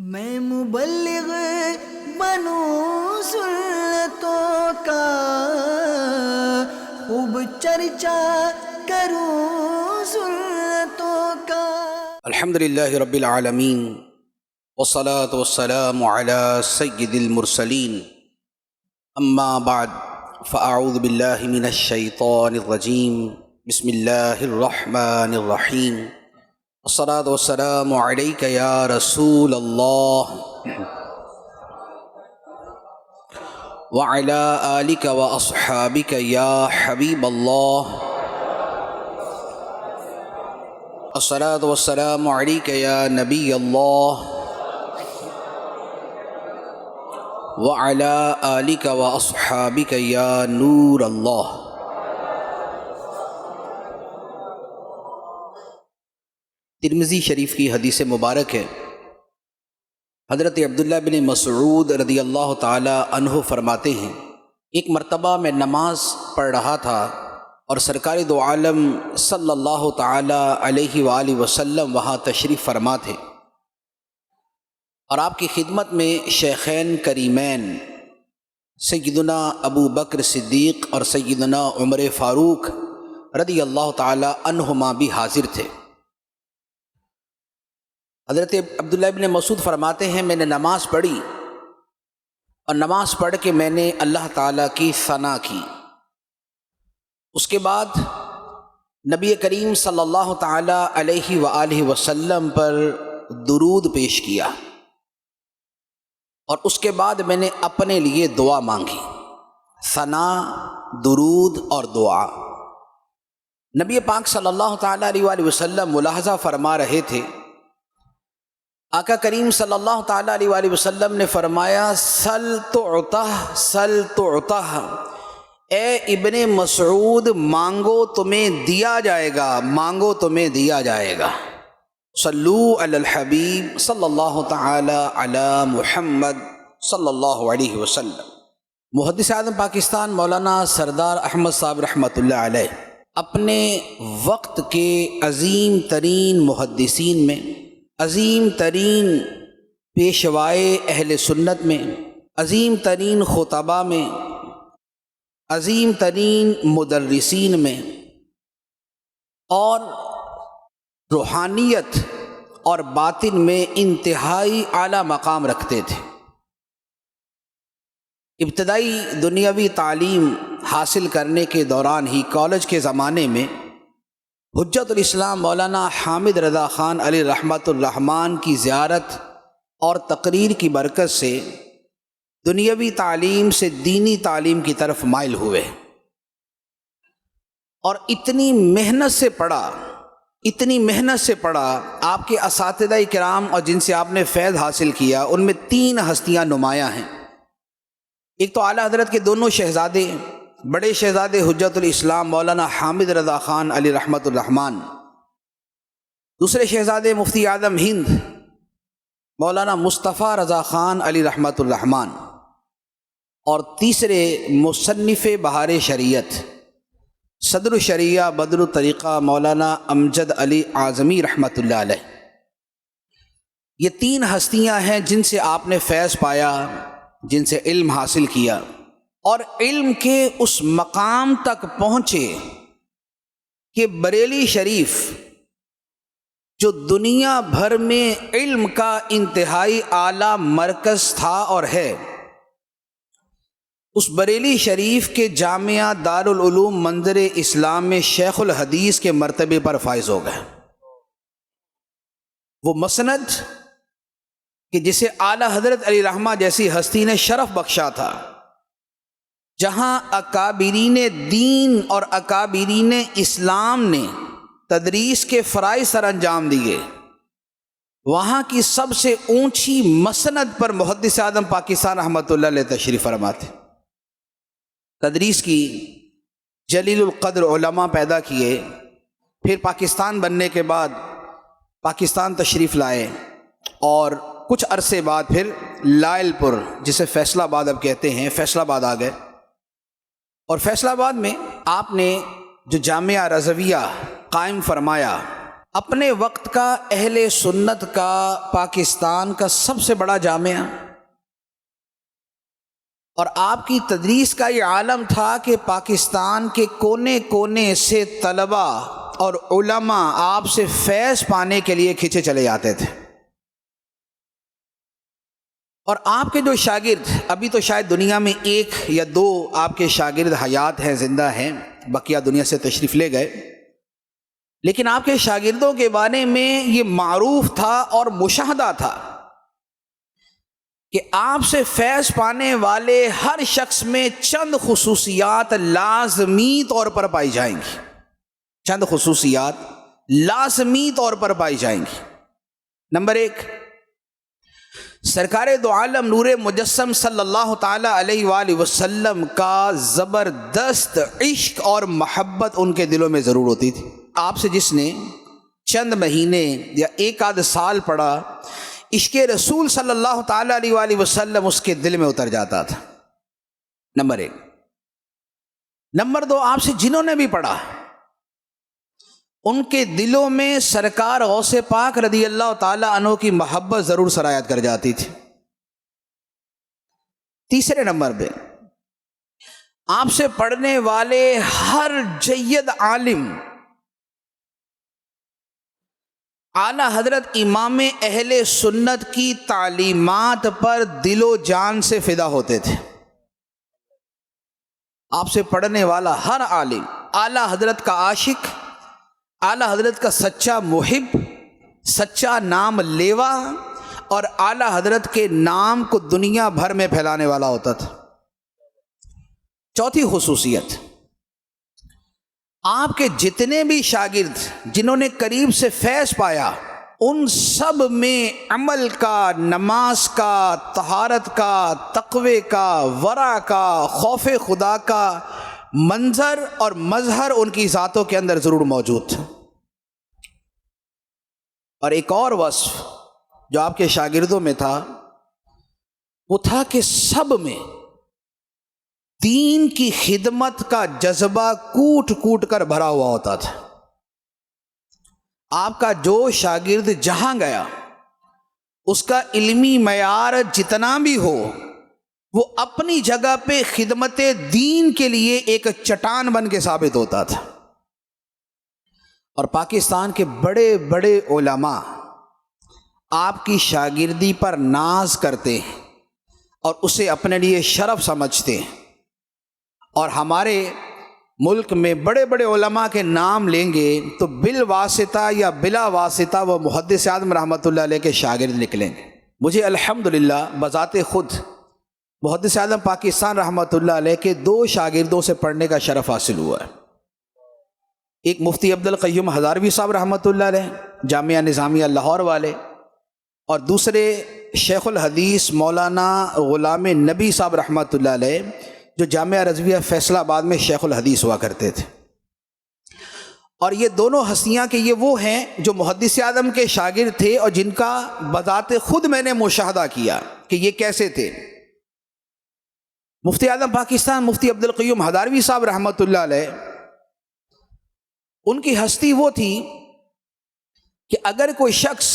میں مبلغ بنوں سنتوں کا، خوب چرچا کروں سنتوں کا۔ الحمدللہ رب العالمین والصلاة والسلام على سید المرسلین، اما بعد فاعوذ باللہ من الشیطان الرجیم، بسم اللہ الرحمن الرحیم۔ الصلاة والسلام علیک یا رسول اللہ وعلی آلک واصحابک یا حبیب اللہ۔ الصلاة والسلام علیک یا نبی اللہ وعلی آلک واصحابک یا نور اللہ۔ ترمذی شریف کی حدیث مبارک ہے، حضرت عبداللہ بن مسعود رضی اللہ تعالی عنہ فرماتے ہیں، ایک مرتبہ میں نماز پڑھ رہا تھا اور سرکار دو عالم صلی اللہ تعالی علیہ وآلہ وسلم وہاں تشریف فرما تھے، اور آپ کی خدمت میں شیخین کریمین سیدنا ابو بکر صدیق اور سیدنا عمر فاروق رضی اللہ تعالی عنہما بھی حاضر تھے۔ حضرت عبداللہ بن مسعود فرماتے ہیں، میں نے نماز پڑھی اور نماز پڑھ کے میں نے اللہ تعالیٰ کی ثنا کی۔ اس کے بعد نبی کریم صلی اللہ تعالیٰ علیہ وآلہ وسلم پر درود پیش کیا، اور اس کے بعد میں نے اپنے لیے دعا مانگی۔ ثنا، درود اور دعا۔ نبی پاک صلی اللہ تعالیٰ علیہ وآلہ وسلم ملاحظہ فرما رہے تھے، آقا کریم صلی اللہ تعالیٰ علیہ وآلہ وسلم نے فرمایا، سل تعطہ سل تعطہ، اے ابن مسعود مانگو تمہیں دیا جائے گا، مانگو تمہیں دیا جائے گا۔ صلو علی الحبیب صلی اللہ تعالی علی محمد صلی اللہ علیہ وسلم۔ محدث اعظم پاکستان مولانا سردار احمد صاحب رحمۃ اللہ علیہ اپنے وقت کے عظیم ترین محدثین میں، عظیم ترین پیشوائے اہل سنت میں، عظیم ترین خطباء میں، عظیم ترین مدرسین میں، اور روحانیت اور باطن میں انتہائی اعلیٰ مقام رکھتے تھے۔ ابتدائی دنیاوی تعلیم حاصل کرنے کے دوران ہی کالج کے زمانے میں حجت الاسلام مولانا حامد رضا خان علی رحمۃ الرحمن کی زیارت اور تقریر کی برکت سے دنیاوی تعلیم سے دینی تعلیم کی طرف مائل ہوئے، اور اتنی محنت سے پڑھا آپ کے اساتذہ کرام اور جن سے آپ نے فیض حاصل کیا، ان میں تین ہستیاں نمایاں ہیں۔ ایک تو اعلیٰ حضرت کے دونوں شہزادے، بڑے شہزادے حجت الاسلام مولانا حامد رضا خان علی رحمۃ الرحمن، دوسرے شہزادے مفتی اعظم ہند مولانا مصطفیٰ رضا خان علی رحمۃ الرحمن، اور تیسرے مصنف بہار شریعت صدر الشریعہ بدر الطریقہ مولانا امجد علی اعظمی رحمۃ اللہ علیہ۔ یہ تین ہستیاں ہیں جن سے آپ نے فیض پایا، جن سے علم حاصل کیا، اور علم کے اس مقام تک پہنچے کہ بریلی شریف جو دنیا بھر میں علم کا انتہائی اعلیٰ مرکز تھا اور ہے، اس بریلی شریف کے جامعہ دارالعلوم منظر اسلام میں شیخ الحدیث کے مرتبے پر فائز ہو گئے۔ وہ مسند کہ جسے اعلیٰ حضرت علی رحمہ جیسی ہستی نے شرف بخشا تھا، جہاں اکابرین دین اور اکابرین اسلام نے تدریس کے فرائض سر انجام دیے، وہاں کی سب سے اونچی مسند پر محدث اعظم پاکستان رحمۃ اللہ علیہ تشریف فرما تھے۔ تدریس کی جلیل القدر علماء پیدا کیے، پھر پاکستان بننے کے بعد پاکستان تشریف لائے، اور کچھ عرصے بعد پھر لائل پور، جسے فیصل آباد اب کہتے ہیں، فیصل آباد آ گئے، اور فیصل آباد میں آپ نے جو جامعہ رضویہ قائم فرمایا، اپنے وقت کا اہل سنت کا پاکستان کا سب سے بڑا جامعہ، اور آپ کی تدریس کا یہ عالم تھا کہ پاکستان کے کونے کونے سے طلباء اور علماء آپ سے فیض پانے کے لیے کھینچے چلے جاتے تھے۔ اور آپ کے جو شاگرد، ابھی تو شاید دنیا میں 1 یا 2 آپ کے شاگرد حیات ہیں، زندہ ہیں، بقیہ دنیا سے تشریف لے گئے، لیکن آپ کے شاگردوں کے بارے میں یہ معروف تھا اور مشاہدہ تھا کہ آپ سے فیض پانے والے ہر شخص میں چند خصوصیات لازمی طور پر پائی جائیں گی، چند خصوصیات لازمی طور پر پائی جائیں گی۔ نمبر 1، سرکار دو عالم نور مجسم صلی اللہ تعالی علیہ وآلہ وسلم کا زبردست عشق اور محبت ان کے دلوں میں ضرور ہوتی تھی۔ آپ سے جس نے چند مہینے یا 1 آدھ سال پڑھا، عشق رسول صلی اللہ تعالی علیہ وآلہ وسلم اس کے دل میں اتر جاتا تھا۔ نمبر 1۔ نمبر 2، آپ سے جنہوں نے بھی پڑھا ان کے دلوں میں سرکار غوث پاک رضی اللہ تعالی عنہ کی محبت ضرور سرایت کر جاتی تھی۔ تیسرے نمبر پہ، آپ سے پڑھنے والے ہر جید عالم اعلی حضرت امام اہل سنت کی تعلیمات پر دل و جان سے فدا ہوتے تھے۔ آپ سے پڑھنے والا ہر عالم اعلی حضرت کا عاشق، اعلی حضرت کا سچا محب، سچا نام لیوا، اور اعلی حضرت کے نام کو دنیا بھر میں پھیلانے والا ہوتا تھا۔ چوتھی خصوصیت، آپ کے جتنے بھی شاگرد جنہوں نے قریب سے فیض پایا، ان سب میں عمل کا، نماز کا، طہارت کا، تقوی کا، ورع کا، خوف خدا کا منظر اور مظہر ان کی ذاتوں کے اندر ضرور موجود تھا۔ اور ایک اور وصف جو آپ کے شاگردوں میں تھا، وہ تھا کہ سب میں دین کی خدمت کا جذبہ کوٹ کوٹ کر بھرا ہوا ہوتا تھا۔ آپ کا جو شاگرد جہاں گیا، اس کا علمی معیار جتنا بھی ہو، وہ اپنی جگہ پہ خدمت دین کے لیے ایک چٹان بن کے ثابت ہوتا تھا۔ اور پاکستان کے بڑے بڑے علماء آپ کی شاگردی پر ناز کرتے ہیں اور اسے اپنے لیے شرف سمجھتے ہیں۔ اور ہمارے ملک میں بڑے بڑے علماء کے نام لیں گے تو بالواسطہ یا بلا واسطہ وہ محدث اعظم رحمۃ اللہ علیہ کے شاگرد نکلیں گے۔ مجھے الحمدللہ بذات خود محدث اعظم پاکستان رحمۃ اللہ علیہ کے 2 شاگردوں سے پڑھنے کا شرف حاصل ہوا ہے۔ ایک مفتی عبد القیوم ہزاروی صاحب رحمۃ اللہ علیہ جامعہ نظامیہ لاہور والے، اور دوسرے شیخ الحدیث مولانا غلام نبی صاحب رحمۃ اللہ علیہ جو جامعہ رضویہ فیصلہ آباد میں شیخ الحدیث ہوا کرتے تھے۔ اور یہ دونوں ہستیاں کہ یہ وہ ہیں جو محدث اعظم کے شاگرد تھے اور جن کا بذات خود میں نے مشاہدہ کیا کہ یہ کیسے تھے۔ مفتی اعظم پاکستان مفتی عبد القیوم ہزاروی صاحب رحمۃ اللہ علیہ، ان کی ہستی وہ تھی کہ اگر کوئی شخص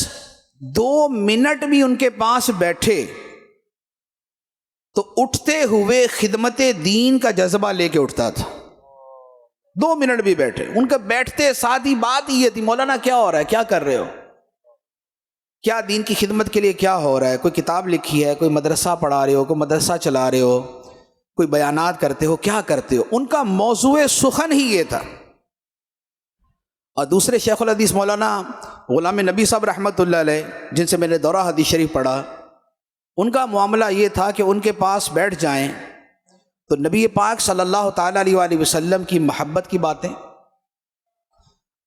2 منٹ بھی ان کے پاس بیٹھے تو اٹھتے ہوئے خدمت دین کا جذبہ لے کے اٹھتا تھا۔ 2 منٹ بھی بیٹھے، ان کا بیٹھتے ساتھ ہی بات یہ تھی، مولانا کیا ہو رہا ہے، کیا کر رہے ہو، کیا دین کی خدمت کے لیے کیا ہو رہا ہے، کوئی کتاب لکھی ہے، کوئی مدرسہ پڑھا رہے ہو، کوئی مدرسہ چلا رہے ہو، کوئی بیانات کرتے ہو، کیا کرتے ہو، ان کا موضوع سخن ہی یہ تھا۔ اور دوسرے شیخ الحدیث مولانا غلام نبی صاحب رحمۃ اللہ علیہ جن سے میں نے دورہ حدیث شریف پڑھا، ان کا معاملہ یہ تھا کہ ان کے پاس بیٹھ جائیں تو نبی پاک صلی اللہ تعالیٰ علیہ وآلہ وسلم کی محبت کی باتیں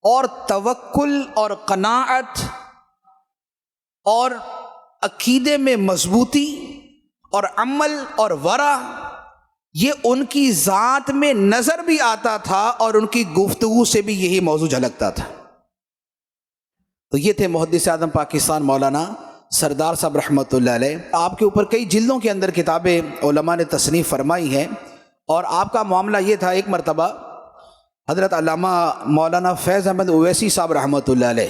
اور توکل اور قناعت اور عقیدے میں مضبوطی اور عمل اور ورع، یہ ان کی ذات میں نظر بھی آتا تھا اور ان کی گفتگو سے بھی یہی موضوع جھلکتا تھا۔ تو یہ تھے محدث اعظم پاکستان مولانا سردار صاحب رحمۃ اللہ علیہ۔ آپ کے اوپر کئی جلدوں کے اندر کتابیں علماء نے تصنیف فرمائی ہیں، اور آپ کا معاملہ یہ تھا، ایک مرتبہ حضرت علامہ مولانا فیض احمد اویسی صاحب رحمۃ اللہ علیہ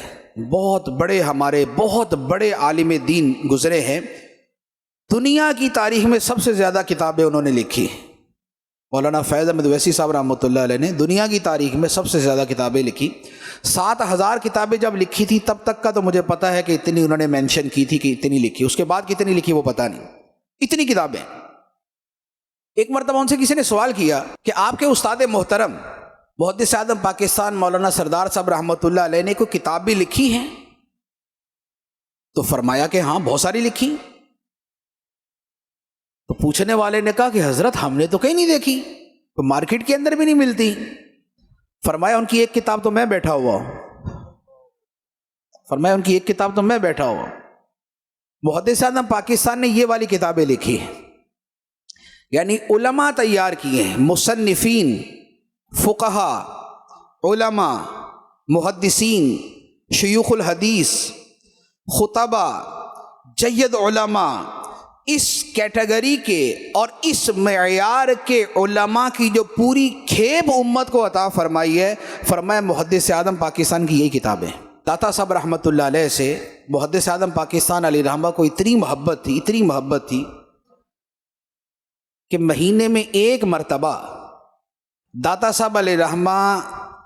بہت بڑے، ہمارے بہت بڑے عالم دین گزرے ہیں. دنیا کی تاریخ میں سب سے زیادہ کتابیں انہوں نے لکھی. مولانا فیض احمد اویسی صاحب رحمۃ اللہ علیہ نے دنیا کی تاریخ میں سب سے زیادہ کتابیں لکھی. 7,000 کتابیں جب لکھی تھی تب تک کا تو مجھے پتا ہے کہ اتنی انہوں نے مینشن کی تھی کہ اتنی لکھی. اس کے بعد کتنی لکھی وہ پتہ نہیں. اتنی کتابیں. ایک مرتبہ ان سے کسی نے سوال کیا کہ آپ کے استاد محترم محدث اعظم پاکستان مولانا سردار صاحب رحمۃ اللہ علیہ نے کوئی کتاب بھی لکھی ہے؟ تو فرمایا کہ ہاں بہت ساری لکھی. تو پوچھنے والے نے کہا کہ حضرت ہم نے تو کہیں نہیں دیکھی، تو مارکیٹ کے اندر بھی نہیں ملتی. فرمایا ان کی ایک کتاب تو میں بیٹھا ہوا ہوں. فرمایا ان کی ایک کتاب تو میں بیٹھا ہوا ہوں. محدث اعظم پاکستان نے یہ والی کتابیں لکھی ہیں، یعنی علماء تیار کیے ہیں، مصنفین، فقہا، علماء، محدثین، شیوخ الحدیث، خطبہ، جید علماء، اس کیٹیگری کے اور اس معیار کے علماء کی جو پوری کھیپ امت کو عطا فرمائی ہے. فرمایا محدث اعظم پاکستان کی یہی کتابیں. داتا صاحب رحمۃ اللہ علیہ سے محدث اعظم پاکستان علیہ رحمہ کو اتنی محبت تھی کہ مہینے میں ایک مرتبہ داتا صاحب علیہ رحمہ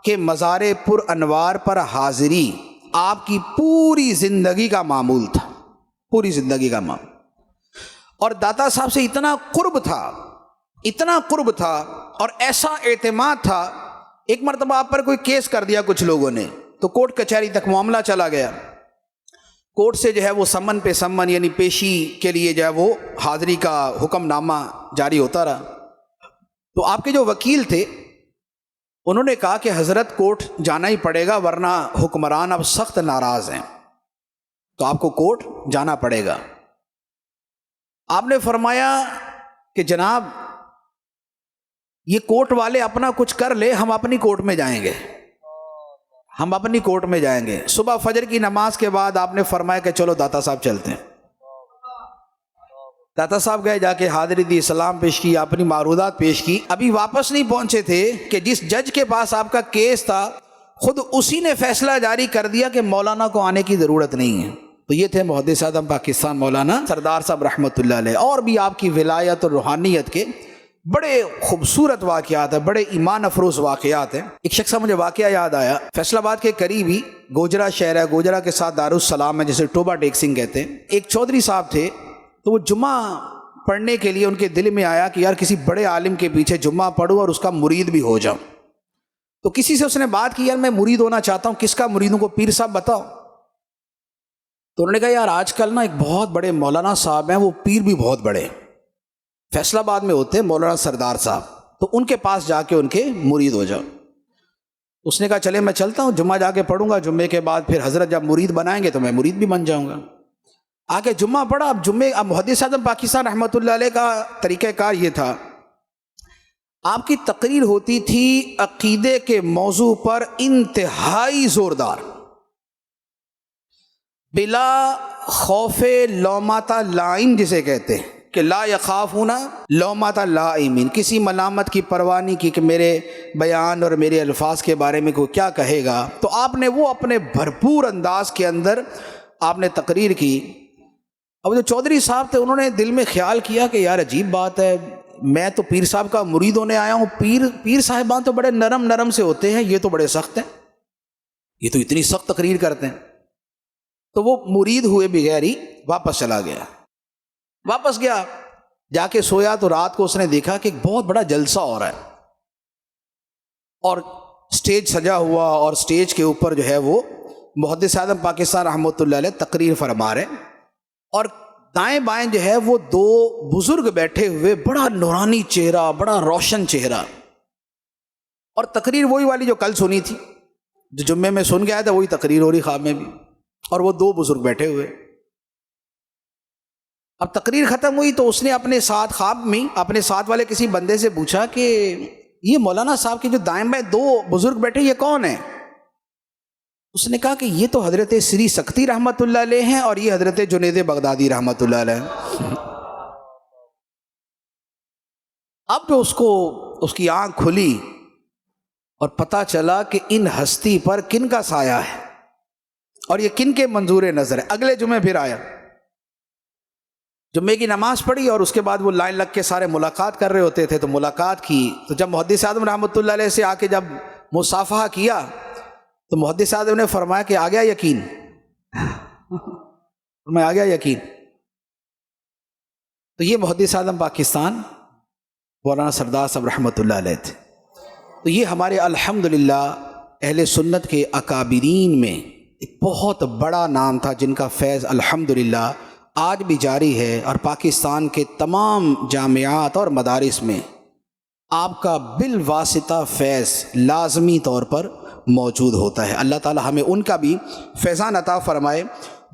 کے مزار پر انوار پر حاضری آپ کی پوری زندگی کا معمول تھا. پوری زندگی کا معمول. اور داتا صاحب سے اتنا قرب تھا اور ایسا اعتماد تھا. ایک مرتبہ آپ پر کوئی کیس کر دیا کچھ لوگوں نے تو کورٹ کچہری تک معاملہ چلا گیا. کورٹ سے جو ہے وہ سمن پہ سمن، یعنی پیشی کے لیے جو ہے وہ حاضری کا حکم نامہ جاری ہوتا رہا. تو آپ کے جو وکیل تھے انہوں نے کہا کہ حضرت کورٹ جانا ہی پڑے گا ورنہ حکمران اب سخت ناراض ہیں، تو آپ کو کورٹ جانا پڑے گا. آپ نے فرمایا کہ جناب یہ کورٹ والے اپنا کچھ کر لے، ہم اپنی کورٹ میں جائیں گے. صبح فجر کی نماز کے بعد آپ نے فرمایا کہ چلو داتا صاحب چلتے ہیں. داتا صاحب گئے، جا کے حاضری دی، سلام پیش کی، اپنی معروضات پیش کی. ابھی واپس نہیں پہنچے تھے کہ جس جج کے پاس آپ کا کیس تھا خود اسی نے فیصلہ جاری کر دیا کہ مولانا کو آنے کی ضرورت نہیں ہے. تو یہ تھے محدث اعظم پاکستان مولانا سردار صاحب رحمۃ اللہ علیہ. اور بھی آپ کی ولایت اور روحانیت کے بڑے خوبصورت واقعات ہیں، بڑے ایمان افروز واقعات ہیں. ایک شخص مجھے واقعہ یاد آیا. فیصل آباد کے قریب ہی گوجرا شہر ہے، گوجرا کے ساتھ دارالسلام ہے جسے ٹوبا ٹیکسنگ کہتے ہیں. ایک چودھری صاحب تھے، تو وہ جمعہ پڑھنے کے لیے ان کے دل میں آیا کہ یار کسی بڑے عالم کے پیچھے جمعہ پڑھوں اور اس کا مرید بھی ہو جاؤں. تو کسی سے اس نے بات کی، یار میں مرید ہونا چاہتا ہوں، کس کا مرید ہوں؟ کو پیر صاحب بتاؤ. تو انہوں نے کہا یار آج کل نا ایک بہت بڑے مولانا صاحب ہیں، وہ پیر بھی بہت بڑے، فیصل آباد میں ہوتے ہیں مولانا سردار صاحب، تو ان کے پاس جا کے ان کے مرید ہو جاؤ. اس نے کہا چلے میں چلتا ہوں، جمعہ جا کے پڑھوں گا، جمعے کے بعد پھر حضرت جب مرید بنائیں گے تو میں مرید بھی بن جاؤں گا. آ کے جمعہ پڑھا. اب محدث اعظم پاکستان رحمۃ اللہ علیہ کا طریقہ کار یہ تھا، آپ کی تقریر ہوتی تھی عقیدے کے موضوع پر انتہائی زوردار، بلا خوف لومات لائم جسے کہتے ہیں کہ لا یخافون لومات لائمین، کسی ملامت کی پرواہ نہیں کی کہ میرے بیان اور میرے الفاظ کے بارے میں کوئی کیا کہے گا. تو آپ نے وہ اپنے بھرپور انداز کے اندر آپ نے تقریر کی. اب جو چودھری صاحب تھے انہوں نے دل میں خیال کیا کہ یار عجیب بات ہے، میں تو پیر صاحب کا مرید ہونے آیا ہوں، پیر صاحبان تو بڑے نرم سے ہوتے ہیں، یہ تو بڑے سخت ہیں، یہ تو اتنی سخت تقریر کرتے ہیں. تو وہ مرید ہوئے بغیر ہی واپس چلا گیا. واپس گیا، جا کے سویا تو رات کو اس نے دیکھا کہ ایک بہت بڑا جلسہ ہو رہا ہے اور سٹیج سجا ہوا، اور سٹیج کے اوپر جو ہے وہ محدث اعظم پاکستان رحمۃ اللہ علیہ تقریر فرما رہے، اور دائیں بائیں جو ہے وہ دو بزرگ بیٹھے ہوئے، بڑا نورانی چہرہ، بڑا روشن چہرہ. اور تقریر وہی والی جو کل سنی تھی، جو جمعے میں سن گیا تھا، وہی تقریر ہو رہی خواب میں بھی، اور وہ دو بزرگ بیٹھے ہوئے. اب تقریر ختم ہوئی تو اس نے اپنے ساتھ خواب میں اپنے ساتھ والے کسی بندے سے پوچھا کہ یہ مولانا صاحب کے جو دائیں بائیں دو بزرگ بیٹھے یہ کون ہیں؟ اس نے کہا کہ یہ تو حضرت سری سکتی رحمۃ اللہ علیہ ہیں اور یہ حضرت جنید بغدادی رحمۃ اللہ علیہ. اب جو اس کی آنکھ کھلی اور پتہ چلا کہ ان ہستی پر کن کا سایہ ہے اور یہ کن کے منظور نظر ہے۔ اگلے جمعے پھر آیا، جمعے کی نماز پڑھی اور اس کے بعد وہ لائن لگ کے سارے ملاقات کر رہے ہوتے تھے، تو ملاقات کی تو جب محدث اعظم رحمۃ اللہ علیہ سے آ کے جب مصافحہ کیا تو محدث اعظم نے فرمایا کہ آ گیا یقین، میں آ گیا یقین۔ تو یہ محدث اعظم پاکستان مولانا سردار صاحب رحمۃ اللہ علیہ تھے۔ تو یہ ہمارے الحمدللہ اہل سنت کے اکابرین میں ایک بہت بڑا نام تھا، جن کا فیض الحمدللہ آج بھی جاری ہے، اور پاکستان کے تمام جامعات اور مدارس میں آپ کا بالواسطہ فیض لازمی طور پر موجود ہوتا ہے۔ اللہ تعالی ہمیں ان کا بھی فیضان عطا فرمائے۔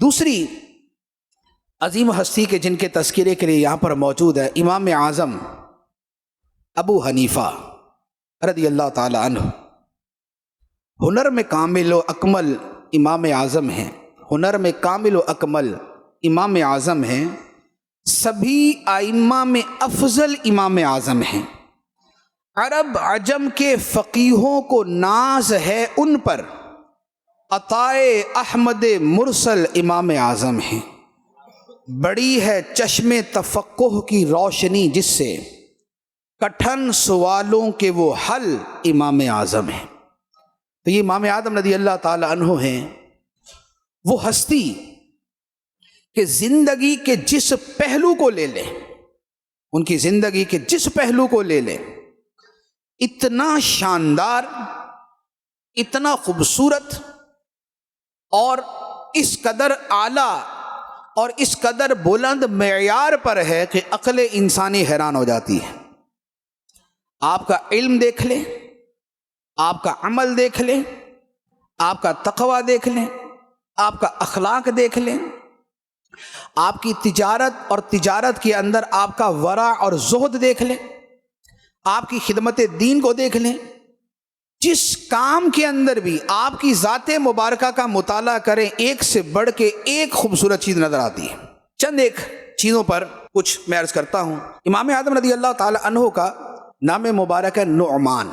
دوسری عظیم ہستی کے جن کے تذکرے کے لیے یہاں پر موجود ہے، امام اعظم ابو حنیفہ رضی اللہ تعالی عنہ۔ ہنر میں کامل و اکمل امام اعظم ہیں، ہنر میں کامل و اکمل امام اعظم ہیں، سبھی ائمہ میں افضل امام اعظم ہیں۔ عرب عجم کے فقیہوں کو ناز ہے ان پر، عطائے احمد مرسل امام اعظم ہیں۔ بڑی ہے چشم تفقہ کی روشنی جس سے، کٹھن سوالوں کے وہ حل امام اعظم ہیں۔ تو یہ امام اعظم رضی اللہ تعالی عنہ ہیں، وہ ہستی کہ زندگی کے جس پہلو کو لے لیں، ان کی زندگی کے جس پہلو کو لے لیں، اتنا شاندار، اتنا خوبصورت اور اس قدر اعلیٰ اور اس قدر بلند معیار پر ہے کہ عقل انسانی حیران ہو جاتی ہے۔ آپ کا علم دیکھ لیں، آپ کا عمل دیکھ لیں، آپ کا تقوی دیکھ لیں، آپ کا اخلاق دیکھ لیں، آپ کی تجارت اور تجارت کے اندر آپ کا ورع اور زہد دیکھ لیں، آپ کی خدمت دین کو دیکھ لیں، جس کام کے اندر بھی آپ کی ذات مبارکہ کا مطالعہ کریں، ایک سے بڑھ کے ایک خوبصورت چیز نظر آتی ہے۔ چند ایک چیزوں پر کچھ میں عرض کرتا ہوں۔ امام اعظم رضی اللہ تعالی عنہ کا نام مبارک ہے نعمان،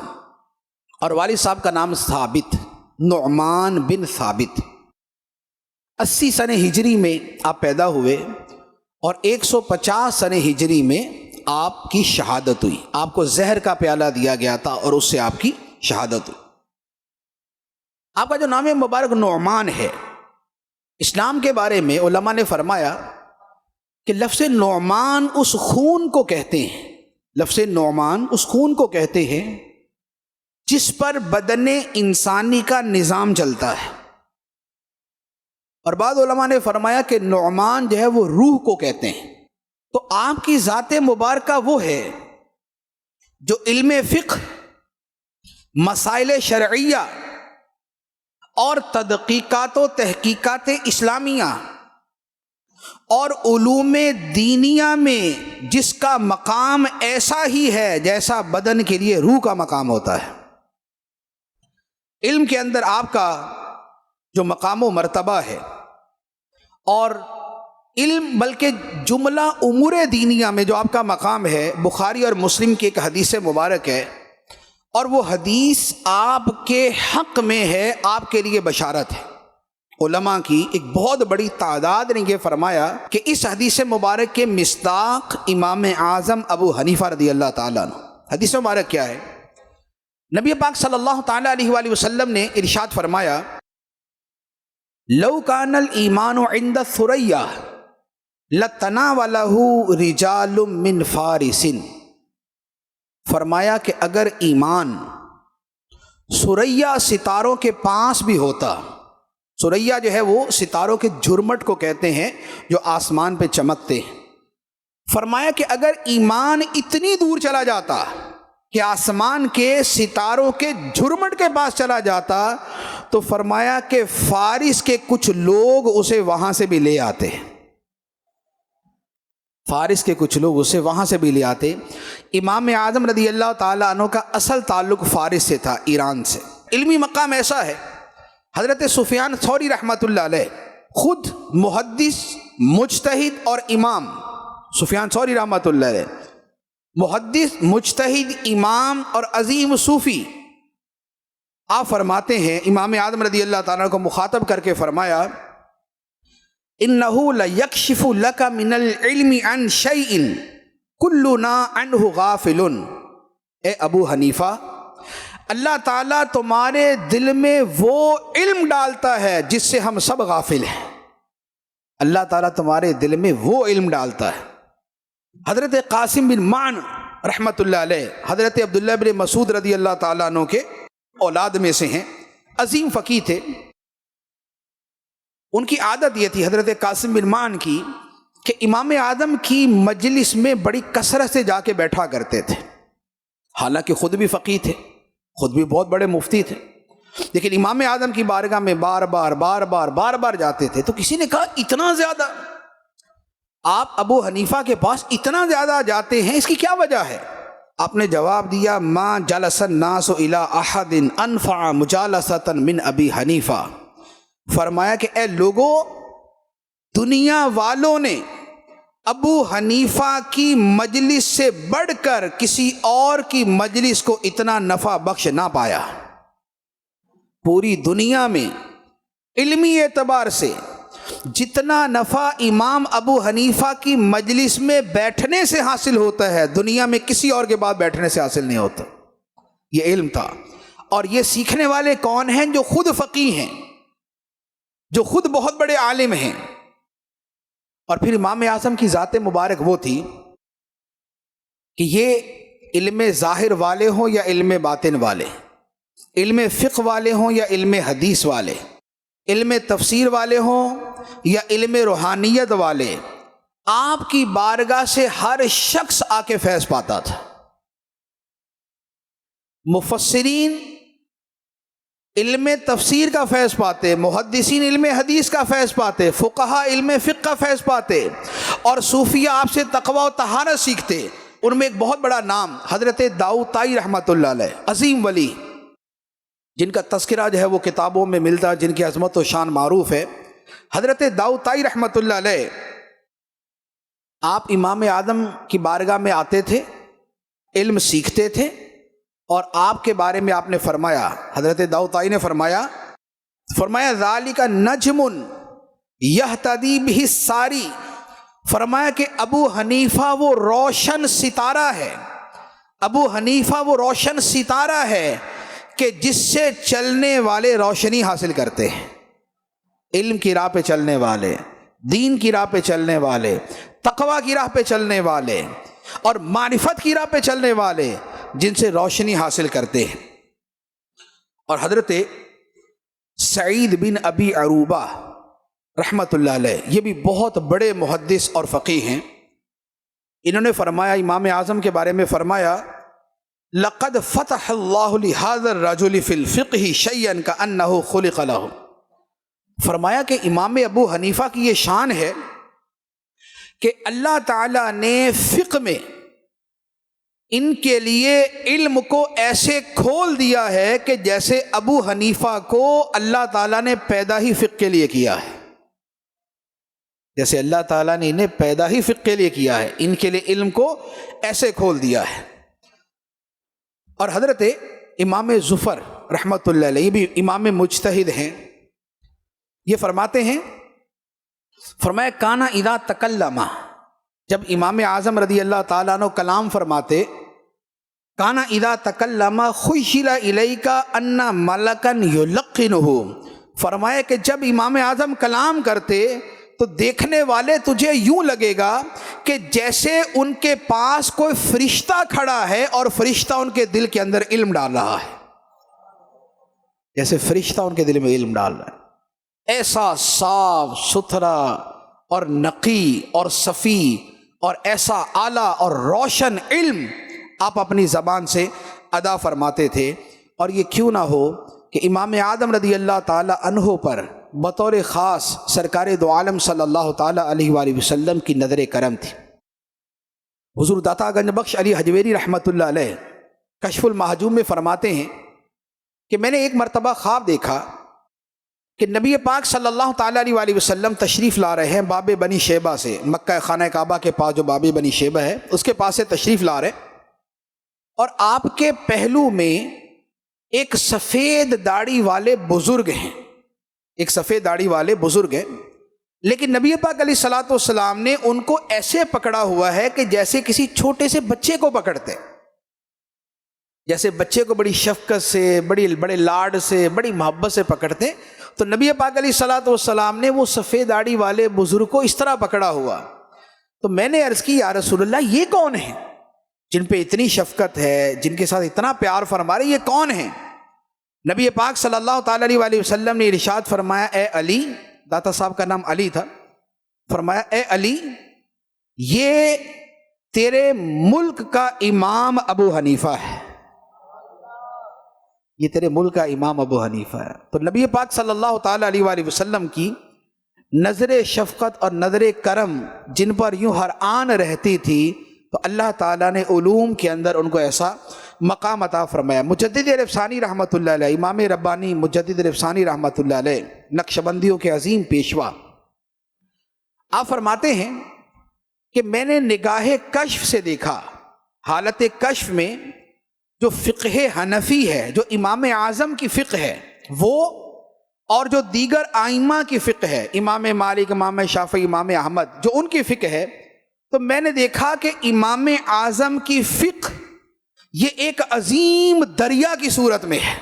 اور والد صاحب کا نام ثابت، نعمان بن ثابت۔ 80 سن ہجری میں آپ پیدا ہوئے اور 150 سن ہجری میں آپ کی شہادت ہوئی۔ آپ کو زہر کا پیالہ دیا گیا تھا اور اس سے آپ کی شہادت ہوئی۔ آپ کا جو نام مبارک نعمان ہے، اسلام کے بارے میں علماء نے فرمایا کہ لفظ نعمان اس خون کو کہتے ہیں، لفظ نعمان اس خون کو کہتے ہیں جس پر بدن انسانی کا نظام چلتا ہے، اور بعض علماء نے فرمایا کہ نعمان جو ہے وہ روح کو کہتے ہیں۔ تو آپ کی ذات مبارکہ وہ ہے جو علم فقہ، مسائل شرعیہ اور تدقیقات و تحقیقات اسلامیہ اور علوم دینیہ میں جس کا مقام ایسا ہی ہے جیسا بدن کے لیے روح کا مقام ہوتا ہے۔ علم کے اندر آپ کا جو مقام و مرتبہ ہے، اور علم بلکہ جملہ امور دینیہ میں جو آپ کا مقام ہے، بخاری اور مسلم کی ایک حدیث مبارک ہے، اور وہ حدیث آپ کے حق میں ہے، آپ کے لیے بشارت ہے۔ علماء کی ایک بہت بڑی تعداد نے یہ فرمایا کہ اس حدیث مبارک کے مصداق امام اعظم ابو حنیفہ رضی اللہ تعالیٰ عنہ۔ حدیث مبارک کیا ہے؟ نبی پاک صلی اللہ تعالیٰ علیہ وآلہ وسلم نے ارشاد فرمایا، لو کان الایمان عند الثریا لتناولہ رجال من فارس۔ فرمایا کہ اگر ایمان ثریا ستاروں کے پاس بھی ہوتا، ثریا جو ہے وہ ستاروں کے جھرمٹ کو کہتے ہیں جو آسمان پہ چمکتے ہیں، فرمایا کہ اگر ایمان اتنی دور چلا جاتا کہ آسمان کے ستاروں کے جھرمٹ کے پاس چلا جاتا، تو فرمایا کہ فارس کے کچھ لوگ اسے وہاں سے بھی لے آتے، فارس کے کچھ لوگ اسے وہاں سے بھی لے آتے۔ امام اعظم رضی اللہ تعالیٰ عنہ کا اصل تعلق فارس سے تھا، ایران سے۔ علمی مقام ایسا ہے، حضرت سفیان ثوری رحمۃ اللہ علیہ خود محدث، مجتہد اور امام، سفیان ثوری رحمۃ اللہ علیہ محدث، مجتہد، امام اور عظیم صوفی، آپ فرماتے ہیں امام اعظم رضی اللہ تعالیٰ کو مخاطب کر کے فرمایا اِنَّهُ لَيَكْشِفُ لَكَ مِنَ الْعِلْمِ عَنْ شَيْءٍ كُلُّنَا عَنْهُ غَافِلٌ۔ اے ابو حنیفہ، اللہ تعالیٰ تمہارے دل میں وہ علم ڈالتا ہے جس سے ہم سب غافل ہیں۔ اللہ تعالیٰ تمہارے دل میں وہ علم ڈالتا ہے۔ حضرت قاسم بن معن رحمۃ اللہ علیہ حضرت عبداللہ بن مسعود رضی اللہ تعالیٰ عنہ کے اولاد میں سے ہیں، عظیم فقیہ تھے۔ ان کی عادت یہ تھی حضرت قاسم بن معن کی کہ امام اعظم کی مجلس میں بڑی کثرت سے جا کے بیٹھا کرتے تھے، حالانکہ خود بھی فقیہ تھے، خود بھی بہت بڑے مفتی تھے، لیکن امام اعظم کی بارگاہ میں بار بار جاتے تھے۔ تو کسی نے کہا اتنا زیادہ آپ ابو حنیفہ کے پاس اتنا زیادہ جاتے ہیں، اس کی کیا وجہ ہے؟ آپ نے جواب دیا ما جلس الناس الی احد انفع مجالسۃ من ابی حنیفہ۔ فرمایا کہ اے لوگو، دنیا والوں نے ابو حنیفہ کی مجلس سے بڑھ کر کسی اور کی مجلس کو اتنا نفع بخش نہ پایا۔ پوری دنیا میں علمی اعتبار سے جتنا نفع امام ابو حنیفہ کی مجلس میں بیٹھنے سے حاصل ہوتا ہے، دنیا میں کسی اور کے بعد بیٹھنے سے حاصل نہیں ہوتا۔ یہ علم تھا، اور یہ سیکھنے والے کون ہیں؟ جو خود فقیہ ہیں، جو خود بہت بڑے عالم ہیں۔ اور پھر امام اعظم کی ذات مبارک وہ تھی کہ یہ علم ظاہر والے ہوں یا علم باطن والے، علم فقہ والے ہوں یا علم حدیث والے، علم تفسیر والے ہوں یا علم روحانیت والے، آپ کی بارگاہ سے ہر شخص آ کے فیض پاتا تھا۔ مفسرین علم تفسیر کا فیض پاتے، محدثین علم حدیث کا فیض پاتے، فقہا علم فقہ کا فیض پاتے، اور صوفیہ آپ سے تقوی و طہارت سیکھتے۔ ان میں ایک بہت بڑا نام حضرت داؤد طائی رحمۃ اللہ علیہ، عظیم ولی، جن کا تذکرہ جو ہے وہ کتابوں میں ملتا ہے، جن کی عظمت و شان معروف ہے۔ حضرت داؤد طائی رحمۃ اللہ علیہ آپ امام اعظم کی بارگاہ میں آتے تھے، علم سیکھتے تھے، اور آپ کے بارے میں آپ نے فرمایا، حضرت داؤد طائی نے فرمایا ذالک نجم یہتدی بہ الساری، فرمایا کہ ابو حنیفہ وہ روشن ستارہ ہے، ابو حنیفہ وہ روشن ستارہ ہے کہ جس سے چلنے والے روشنی حاصل کرتے ہیں۔ علم کی راہ پہ چلنے والے، دین کی راہ پہ چلنے والے، تقوی کی راہ پہ چلنے والے، اور معرفت کی راہ پہ چلنے والے، جن سے روشنی حاصل کرتے ہیں۔ اور حضرت سعید بن ابی عروبہ رحمۃ اللہ علیہ، یہ بھی بہت بڑے محدث اور فقیہ ہیں۔ انہوں نے فرمایا، امام اعظم کے بارے میں فرمایا لقد فتح اللہ لہذا الرجل فی الفقہ شیئا کأنہ خلق لہ۔ فرمایا کہ امام ابو حنیفہ کی یہ شان ہے کہ اللہ تعالیٰ نے فقہ میں ان کے لیے علم کو ایسے کھول دیا ہے کہ جیسے ابو حنیفہ کو اللہ تعالیٰ نے پیدا ہی فقہ کے لیے کیا ہے، جیسے اللہ تعالیٰ نے انہیں پیدا ہی فقہ کے لیے کیا ہے، ان کے لیے علم کو ایسے کھول دیا ہے۔ اور حضرت امام ظفر رحمۃ اللہ علیہ، یہ بھی امام مجتہد ہیں، یہ فرماتے ہیں، فرمایا کانا اذا تکلم، جب امام اعظم رضی اللہ تعالیٰ عنہ کلام فرماتے، کانا اذا تکلم خیل الیک ان ملکا یلقنہ، فرمایا کہ جب امام اعظم کلام کرتے تو دیکھنے والے تجھے یوں لگے گا کہ جیسے ان کے پاس کوئی فرشتہ کھڑا ہے اور فرشتہ ان کے دل کے اندر علم ڈال رہا ہے، جیسے فرشتہ ان کے دل میں علم ڈال رہا ہے۔ ایسا صاف ستھرا اور نقی اور صفی اور ایسا اعلیٰ اور روشن علم آپ اپنی زبان سے ادا فرماتے تھے۔ اور یہ کیوں نہ ہو کہ امام اعظم رضی اللہ تعالی عنہ پر بطور خاص سرکار دو عالم صلی اللہ تعالی علیہ وآلہ وسلم کی نظر کرم تھی۔ حضور داتا گنج بخش علی حجویری رحمۃ اللہ علیہ کشف المحجوم میں فرماتے ہیں کہ میں نے ایک مرتبہ خواب دیکھا کہ نبی پاک صلی اللہ تعالیٰ علیہ وآلہ وسلم تشریف لا رہے ہیں باب بنی شیبہ سے، مکہ خانہ کعبہ کے پاس جو باب بنی شیبہ ہے اس کے پاس سے تشریف لا رہے، اور آپ کے پہلو میں ایک سفید داڑھی والے بزرگ ہیں، ایک سفید داڑھی والے بزرگ ہیں، لیکن نبی پاک علیہ الصلوۃ والسلام نے ان کو ایسے پکڑا ہوا ہے کہ جیسے کسی چھوٹے سے بچے کو پکڑتے، جیسے بچے کو بڑی شفقت سے، بڑے لاڈ سے، بڑی محبت سے پکڑتے، تو نبی پاک علیہ الصلوۃ والسلام نے وہ سفید داڑھی والے بزرگ کو اس طرح پکڑا ہوا۔ تو میں نے عرض کی یا رسول اللہ یہ کون ہیں جن پہ اتنی شفقت ہے، جن کے ساتھ اتنا پیار فرما رہے، یہ کون ہیں؟ نبی پاک صلی اللہ تعالیٰ علیہ وآلہ وسلم نے ارشاد فرمایا، اے علی، داتا صاحب کا نام علی تھا، فرمایا اے علی، یہ تیرے ملک کا امام ابو حنیفہ ہے، یہ تیرے ملک کا امام ابو حنیفہ ہے۔ تو نبی پاک صلی اللہ تعالیٰ علیہ وآلہ وسلم کی نظر شفقت اور نظر کرم جن پر یوں ہر آن رہتی تھی، تو اللہ تعالیٰ نے علوم کے اندر ان کو ایسا مقام عطا فرمایا۔ مجدد عرب ثانی رحمۃ اللہ علیہ، امام ربانی مجدد عرب ثانی رحمۃ اللہ علیہ، نقشبندیوں کے عظیم پیشوا، آپ فرماتے ہیں کہ میں نے نگاہ کشف سے دیکھا، حالت کشف میں جو فقہ حنفی ہے، جو امام اعظم کی فقہ ہے وہ، اور جو دیگر ائمہ کی فقہ ہے، امام مالک، امام شافعی، امام احمد، جو ان کی فقہ ہے، تو میں نے دیکھا کہ امام اعظم کی فقہ یہ ایک عظیم دریا کی صورت میں ہے،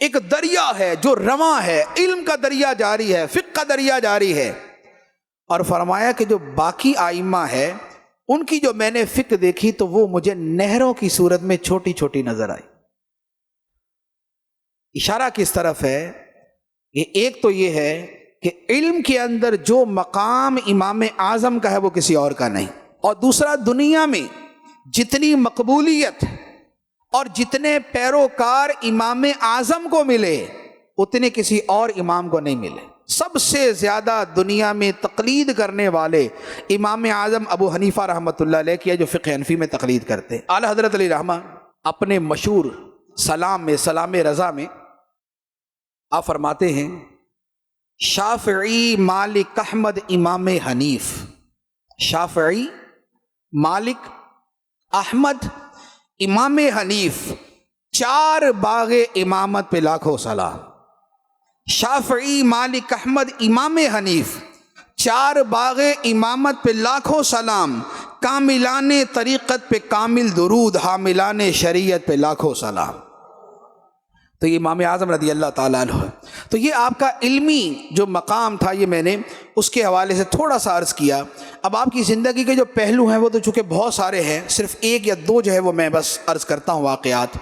ایک دریا ہے جو رواں ہے، علم کا دریا جاری ہے، فقہ کا دریا جاری ہے۔ اور فرمایا کہ جو باقی ائمہ ہے ان کی جو میں نے فقہ دیکھی تو وہ مجھے نہروں کی صورت میں چھوٹی چھوٹی نظر آئی۔ اشارہ کس طرف ہے؟ یہ ایک تو یہ ہے کہ علم کے اندر جو مقام امام اعظم کا ہے وہ کسی اور کا نہیں، اور دوسرا دنیا میں جتنی مقبولیت اور جتنے پیروکار امام اعظم کو ملے اتنے کسی اور امام کو نہیں ملے۔ سب سے زیادہ دنیا میں تقلید کرنے والے امام اعظم ابو حنیفہ رحمۃ اللہ علیہ کی ہے، جو فقہ حنفی میں تقلید کرتے ہیں۔ اعلیٰ حضرت علیہ رحمہ اپنے مشہور سلام رضا میں آپ فرماتے ہیں، شافعی، مالک، احمد، امام حنیف، شافعی، مالک، احمد، امام حنیف، چار باغ امامت پہ لاکھوں سلام۔ شافعی، مالک، احمد، امام حنیف، چار باغ امامت پہ لاکھوں سلام، کاملان طریقت پہ کامل درود، حاملان شریعت پہ لاکھوں سلام۔ تو یہ امام اعظم رضی اللہ تعالیٰ عنہ ہے۔ تو یہ آپ کا علمی جو مقام تھا یہ میں نے اس کے حوالے سے تھوڑا سا عرض کیا۔ اب آپ کی زندگی کے جو پہلو ہیں وہ تو چونکہ بہت سارے ہیں، صرف ایک یا دو جو ہے وہ میں بس عرض کرتا ہوں واقعات۔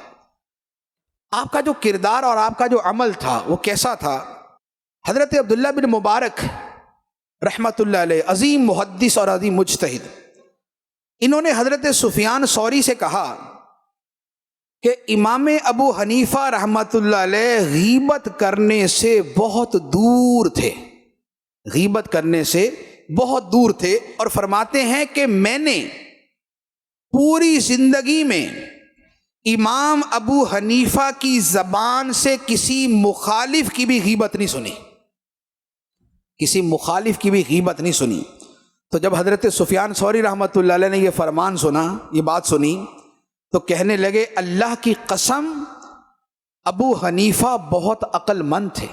آپ کا جو کردار اور آپ کا جو عمل تھا وہ کیسا تھا؟ حضرت عبداللہ بن مبارک رحمۃ اللہ علیہ، عظیم محدث اور عظیم مجتہد، انہوں نے حضرت سفیان ثوری سے کہا کہ امام ابو حنیفہ رحمۃ اللہ علیہ غیبت کرنے سے بہت دور تھے، غیبت کرنے سے بہت دور تھے، اور فرماتے ہیں کہ میں نے پوری زندگی میں امام ابو حنیفہ کی زبان سے کسی مخالف کی بھی غیبت نہیں سنی، کسی مخالف کی بھی غیبت نہیں سنی۔ تو جب حضرت سفیان ثوری رحمۃ اللہ علیہ نے یہ فرمان سنا، یہ بات سنی، تو کہنے لگے اللہ کی قسم ابو حنیفہ بہت عقل مند تھے،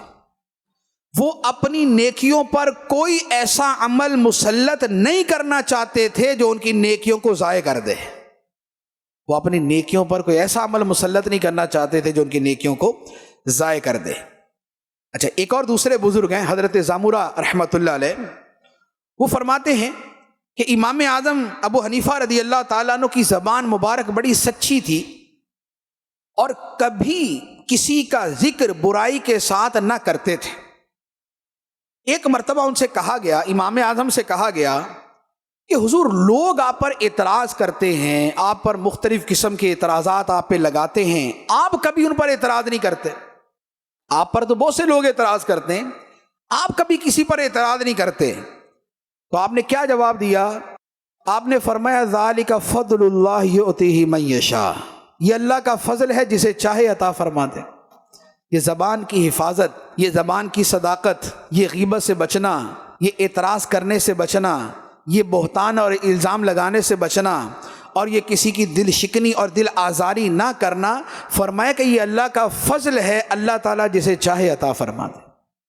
وہ اپنی نیکیوں پر کوئی ایسا عمل مسلط نہیں کرنا چاہتے تھے جو ان کی نیکیوں کو ضائع کر دے، وہ اپنی نیکیوں پر کوئی ایسا عمل مسلط نہیں کرنا چاہتے تھے جو ان کی نیکیوں کو ضائع کر دے۔ اچھا، ایک اور دوسرے بزرگ ہیں حضرت زامورہ رحمۃ اللہ علیہ، وہ فرماتے ہیں کہ امام اعظم ابو حنیفہ رضی اللہ تعالیٰ عنہ کی زبان مبارک بڑی سچی تھی، اور کبھی کسی کا ذکر برائی کے ساتھ نہ کرتے تھے۔ ایک مرتبہ ان سے کہا گیا، امام اعظم سے کہا گیا کہ حضور لوگ آپ پر اعتراض کرتے ہیں، آپ پر مختلف قسم کے اعتراضات آپ پہ لگاتے ہیں، آپ کبھی ان پر اعتراض نہیں کرتے۔ آپ پر تو بہت سے لوگ اعتراض کرتے ہیں، آپ کبھی کسی پر اعتراض نہیں کرتے۔ تو آپ نے کیا جواب دیا؟ آپ نے فرمایا ذالک فضل اللہ یؤتیہ من یشاء، یہ اللہ کا فضل ہے جسے چاہے عطا فرما دے۔ یہ زبان کی حفاظت، یہ زبان کی صداقت، یہ غیبت سے بچنا، یہ اعتراض کرنے سے بچنا، یہ بہتان اور الزام لگانے سے بچنا، اور یہ کسی کی دل شکنی اور دل آزاری نہ کرنا، فرمایا کہ یہ اللہ کا فضل ہے، اللہ تعالیٰ جسے چاہے عطا فرما دے۔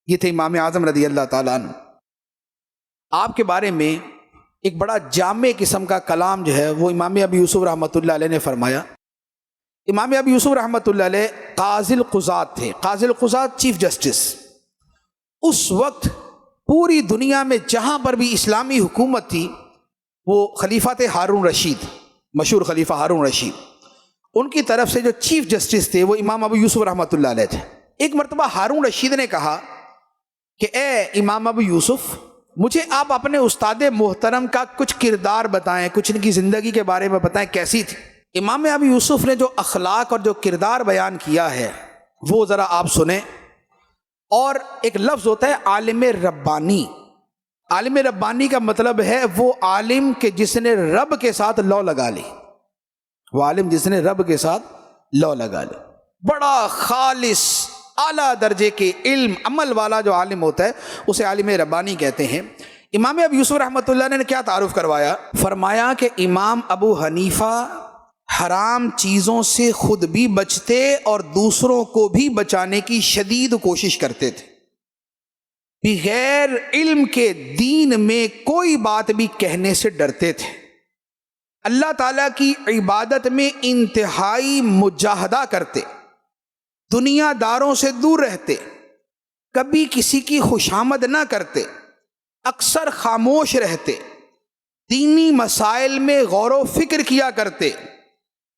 یہ تھے امام اعظم رضی اللہ تعالیٰ عنہ۔ آپ کے بارے میں ایک بڑا جامع قسم کا کلام جو ہے وہ امام ابی یوسف رحمۃ اللہ علیہ نے فرمایا۔ امام ابی یوسف رحمۃ اللہ علیہ قاضی القضات تھے، قاضی القضات چیف جسٹس۔ اس وقت پوری دنیا میں جہاں پر بھی اسلامی حکومت تھی وہ خلیفہ تھے ہارون رشید، مشہور خلیفہ ہارون رشید، ان کی طرف سے جو چیف جسٹس تھے وہ امام ابو یوسف رحمۃ اللہ علیہ تھے۔ ایک مرتبہ ہارون رشید نے کہا کہ اے امام ابو یوسف، مجھے آپ اپنے استاد محترم کا کچھ کردار بتائیں، کچھ ان کی زندگی کے بارے میں بتائیں کیسی تھی۔ امام ابو یوسف نے جو اخلاق اور جو کردار بیان کیا ہے وہ ذرا آپ سنیں۔ اور ایک لفظ ہوتا ہے عالم ربانی۔ عالم ربانی کا مطلب ہے وہ عالم کہ جس نے رب کے ساتھ لو لگا لی، وہ عالم جس نے رب کے ساتھ لو لگا لی، بڑا خالص اعلیٰ درجے کے علم عمل والا جو عالم ہوتا ہے اسے عالم ربانی کہتے ہیں۔ امام ابو یوسف رحمۃ اللہ نے کیا تعارف کروایا؟ فرمایا کہ امام ابو حنیفہ حرام چیزوں سے خود بھی بچتے اور دوسروں کو بھی بچانے کی شدید کوشش کرتے تھے، بغیر علم کے دین میں کوئی بات بھی کہنے سے ڈرتے تھے، اللہ تعالیٰ کی عبادت میں انتہائی مجاہدہ کرتے، دنیا داروں سے دور رہتے، کبھی کسی کی خوشامد نہ کرتے، اکثر خاموش رہتے، دینی مسائل میں غور و فکر کیا کرتے،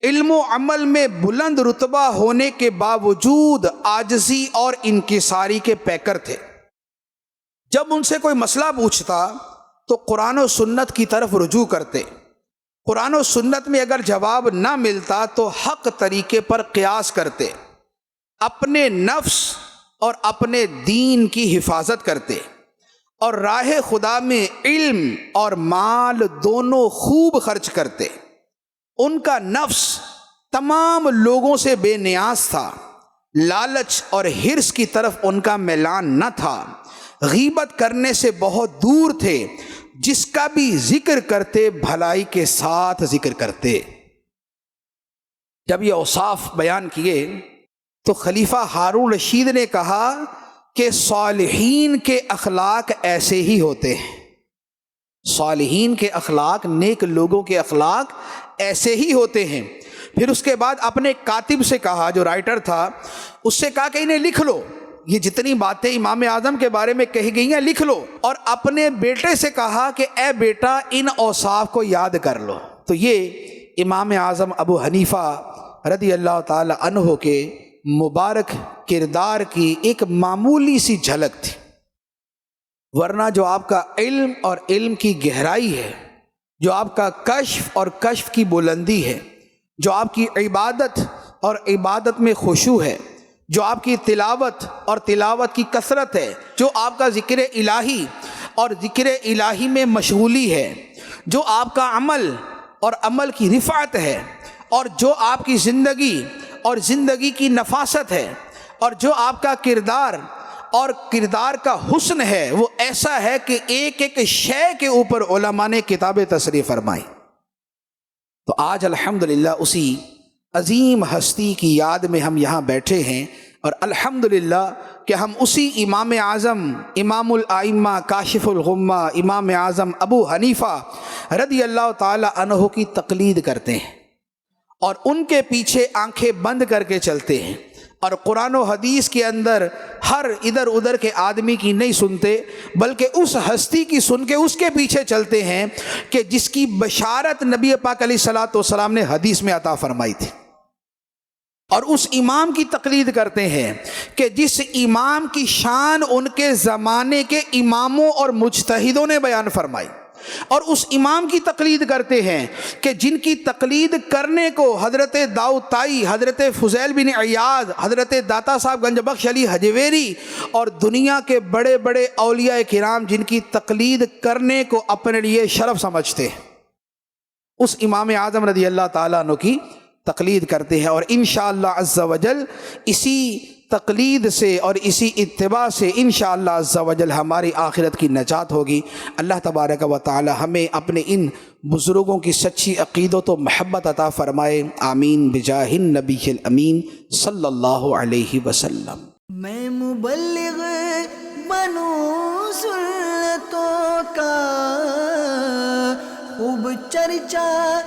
علم و عمل میں بلند رتبہ ہونے کے باوجود عاجزی اور انکساری کے پیکر تھے۔ جب ان سے کوئی مسئلہ پوچھتا تو قرآن و سنت کی طرف رجوع کرتے، قرآن و سنت میں اگر جواب نہ ملتا تو حق طریقے پر قیاس کرتے، اپنے نفس اور اپنے دین کی حفاظت کرتے، اور راہ خدا میں علم اور مال دونوں خوب خرچ کرتے۔ ان کا نفس تمام لوگوں سے بے نیاز تھا، لالچ اور حرص کی طرف ان کا میلان نہ تھا، غیبت کرنے سے بہت دور تھے، جس کا بھی ذکر کرتے بھلائی کے ساتھ ذکر کرتے۔ جب یہ اوصاف بیان کیے تو خلیفہ ہارون رشید نے کہا کہ صالحین کے اخلاق ایسے ہی ہوتے ہیں، صالحین کے اخلاق، نیک لوگوں کے اخلاق ایسے ہی ہوتے ہیں۔ پھر اس کے بعد اپنے کاتب سے کہا، جو رائٹر تھا، اس سے کہا کہ انہیں لکھ لو، یہ جتنی باتیں امام اعظم کے بارے میں کہی گئی ہیں لکھ لو، اور اپنے بیٹے سے کہا کہ اے بیٹا ان اوصاف کو یاد کر لو۔ تو یہ امام اعظم ابو حنیفہ رضی اللہ تعالی عنہ کے مبارک کردار کی ایک معمولی سی جھلک تھی، ورنہ جو آپ کا علم اور علم کی گہرائی ہے، جو آپ کا کشف اور کشف کی بلندی ہے، جو آپ کی عبادت اور عبادت میں خشوع ہے، جو آپ کی تلاوت اور تلاوت کی کثرت ہے، جو آپ کا ذکر الہی اور ذکر الہی میں مشغولی ہے، جو آپ کا عمل اور عمل کی رفعت ہے، اور جو آپ کی زندگی اور زندگی کی نفاست ہے، اور جو آپ کا کردار اور کردار کا حسن ہے، وہ ایسا ہے کہ ایک ایک شے کے اوپر علماء نے کتابیں تصریح فرمائی۔ تو آج الحمدللہ اسی عظیم ہستی کی یاد میں ہم یہاں بیٹھے ہیں، اور الحمدللہ کہ ہم اسی امام اعظم، امام الائمہ، کاشف الغمہ، امام اعظم ابو حنیفہ رضی اللہ تعالی عنہ کی تقلید کرتے ہیں، اور ان کے پیچھے آنکھیں بند کر کے چلتے ہیں، اور قرآن و حدیث کے اندر ہر ادھر ادھر کے آدمی کی نہیں سنتے، بلکہ اس ہستی کی سن کے اس کے پیچھے چلتے ہیں کہ جس کی بشارت نبی پاک علیہ الصلوۃ والسلام نے حدیث میں عطا فرمائی تھی، اور اس امام کی تقلید کرتے ہیں کہ جس امام کی شان ان کے زمانے کے اماموں اور مجتہدوں نے بیان فرمائی، اور اس امام کی تقلید کرتے ہیں کہ جن کی تقلید کرنے کو حضرت داؤد طائی، حضرت فضیل بن عیاض، حضرت داتا صاحب گنج بخش علی حجویری اور دنیا کے بڑے بڑے اولیاء کرام جن کی تقلید کرنے کو اپنے لیے شرف سمجھتے ہیں، اس امام اعظم رضی اللہ تعالیٰ عنہ کی تقلید کرتے ہیں، اور انشاءاللہ عز و جل اسی تقلید سے اور اسی اتباع سے انشاءاللہ عز و جل ہماری آخرت کی نجات ہوگی۔ اللہ تبارک و تعالی ہمیں اپنے ان بزرگوں کی سچی عقیدت و محبت عطا فرمائے، آمین بجاہ النبی الامین صلی اللہ علیہ وسلم۔ میں مبلغ بنوں سنتوں کا خوب چرچا